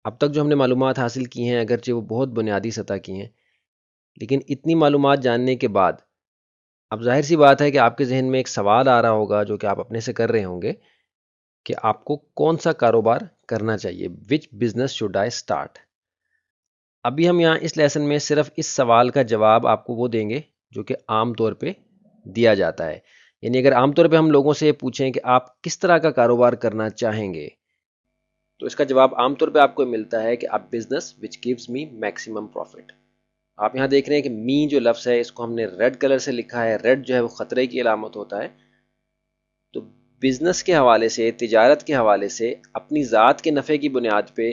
اب تک جو ہم نے معلومات حاصل کی ہیں اگرچہ وہ بہت بنیادی سطح کی ہیں، لیکن اتنی معلومات جاننے کے بعد اب ظاہر سی بات ہے کہ آپ کے ذہن میں ایک سوال آ رہا ہوگا جو کہ آپ اپنے سے کر رہے ہوں گے کہ آپ کو کون سا کاروبار کرنا چاہیے، which business should I start. ابھی ہم یہاں اس لیسن میں صرف اس سوال کا جواب آپ کو وہ دیں گے جو کہ عام طور پہ دیا جاتا ہے، یعنی اگر عام طور پہ ہم لوگوں سے پوچھیں کہ آپ کس طرح کا کاروبار کرنا چاہیں گے تو اس کا جواب عام طور پہ آپ کو ملتا ہے کہ آپ بزنس وچ گیوز می میکسیمم پروفٹ۔ آپ یہاں دیکھ رہے ہیں کہ می جو لفظ ہے اس کو ہم نے ریڈ کلر سے لکھا ہے، ریڈ جو ہے وہ خطرے کی علامت ہوتا ہے۔ تو بزنس کے حوالے سے، تجارت کے حوالے سے اپنی ذات کے نفع کی بنیاد پہ،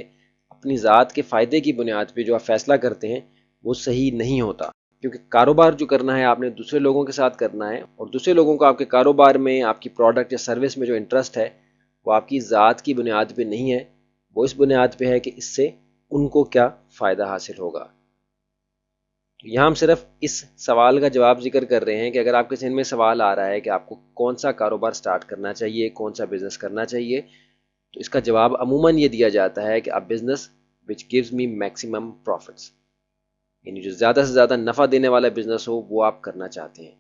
اپنی ذات کے فائدے کی بنیاد پہ جو آپ فیصلہ کرتے ہیں وہ صحیح نہیں ہوتا، کیونکہ کاروبار جو کرنا ہے آپ نے دوسرے لوگوں کے ساتھ کرنا ہے، اور دوسرے لوگوں کو آپ کے کاروبار میں، آپ کی پروڈکٹ یا سروس میں جو انٹرسٹ ہے وہ آپ کی ذات کی بنیاد پہ نہیں ہے، وہ اس بنیاد پہ ہے کہ اس سے ان کو کیا فائدہ حاصل ہوگا۔ یہاں ہم صرف اس سوال کا جواب ذکر کر رہے ہیں کہ اگر آپ کے ذہن میں سوال آ رہا ہے کہ آپ کو کون سا کاروبار سٹارٹ کرنا چاہیے، کون سا بزنس کرنا چاہیے، تو اس کا جواب عموماً یہ دیا جاتا ہے کہ آپ business which gives me maximum profits، یعنی جو زیادہ سے زیادہ نفع دینے والا بزنس ہو وہ آپ کرنا چاہتے ہیں۔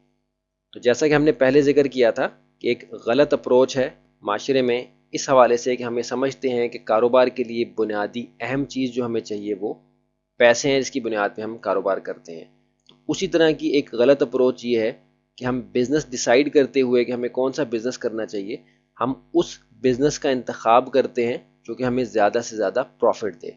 تو جیسا کہ ہم نے پہلے ذکر کیا تھا کہ ایک غلط اپروچ ہے معاشرے میں اس حوالے سے کہ ہمیں سمجھتے ہیں کہ کاروبار کے لیے بنیادی اہم چیز جو ہمیں چاہیے وہ پیسے ہیں، جس کی بنیاد پہ ہم کاروبار کرتے ہیں۔ تو اسی طرح کی ایک غلط اپروچ یہ ہے کہ ہم بزنس ڈیسائیڈ کرتے ہوئے کہ ہمیں کون سا بزنس کرنا چاہیے، ہم اس بزنس کا انتخاب کرتے ہیں جو کہ ہمیں زیادہ سے زیادہ پروفٹ دے۔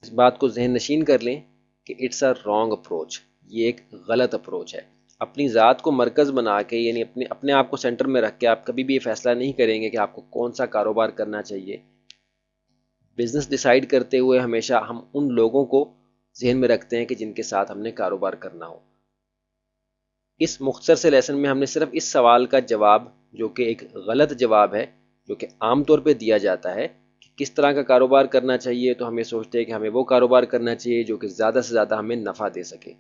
اس بات کو ذہن نشین کر لیں کہ اٹس اے رانگ اپروچ، یہ ایک غلط اپروچ ہے۔ اپنی ذات کو مرکز بنا کے، یعنی اپنے آپ کو سینٹر میں رکھ کے آپ کبھی بھی یہ فیصلہ نہیں کریں گے کہ آپ کو کون سا کاروبار کرنا چاہیے۔ بزنس ڈیسائیڈ کرتے ہوئے ہمیشہ ہم ان لوگوں کو ذہن میں رکھتے ہیں کہ جن کے ساتھ ہم نے کاروبار کرنا ہو۔ اس مختصر سے لیسن میں ہم نے صرف اس سوال کا جواب، جو کہ ایک غلط جواب ہے، جو کہ عام طور پہ دیا جاتا ہے کہ کس طرح کا کاروبار کرنا چاہیے، تو ہمیں سوچتے ہیں کہ ہمیں وہ کاروبار کرنا چاہیے جو کہ زیادہ سے زیادہ ہمیں نفع دے سکے۔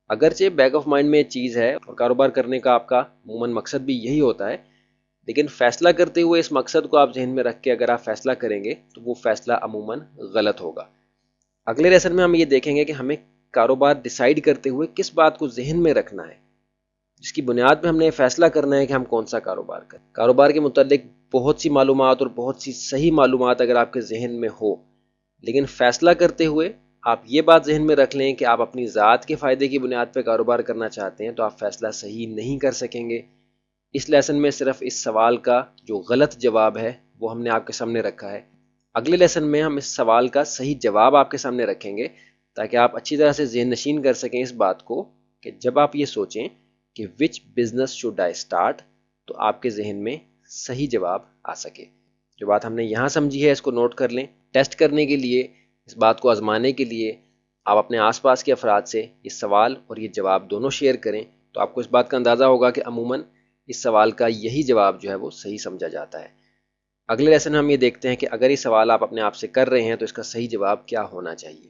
اگرچہ بیک آف مائنڈ میں ایک چیز ہے اور کاروبار کرنے کا آپ کا عموماً مقصد بھی یہی ہوتا ہے، لیکن فیصلہ کرتے ہوئے اس مقصد کو آپ ذہن میں رکھ کے اگر آپ فیصلہ کریں گے تو وہ فیصلہ عموماً غلط ہوگا۔ اگلے لیسن میں ہم یہ دیکھیں گے کہ ہمیں کاروبار ڈیسائیڈ کرتے ہوئے کس بات کو ذہن میں رکھنا ہے، جس کی بنیاد پہ ہم نے فیصلہ کرنا ہے کہ ہم کون سا کاروبار کریں۔ کاروبار کے متعلق بہت سی معلومات اور بہت سی صحیح معلومات اگر آپ کے ذہن میں ہو، لیکن فیصلہ کرتے ہوئے آپ یہ بات ذہن میں رکھ لیں کہ آپ اپنی ذات کے فائدے کی بنیاد پہ کاروبار کرنا چاہتے ہیں، تو آپ فیصلہ صحیح نہیں کر سکیں گے۔ اس لیسن میں صرف اس سوال کا جو غلط جواب ہے وہ ہم نے آپ کے سامنے رکھا ہے۔ اگلے لیسن میں ہم اس سوال کا صحیح جواب آپ کے سامنے رکھیں گے تاکہ آپ اچھی طرح سے ذہن نشین کر سکیں اس بات کو کہ جب آپ یہ سوچیں کہ which business should I start, تو آپ کے ذہن میں صحیح جواب آ سکے۔ جو بات ہم نے یہاں سمجھی ہے اس کو نوٹ کر لیں۔ ٹیسٹ کرنے کے لیے، اس بات کو آزمانے کے لیے آپ اپنے آس پاس کے افراد سے یہ سوال اور یہ جواب دونوں شیئر کریں، تو آپ کو اس بات کا اندازہ ہوگا کہ عموماً اس سوال کا یہی جواب جو ہے وہ صحیح سمجھا جاتا ہے۔ اگلے لیسن میں ہم یہ دیکھتے ہیں کہ اگر یہ سوال آپ اپنے آپ سے کر رہے ہیں تو اس کا صحیح جواب کیا ہونا چاہیے۔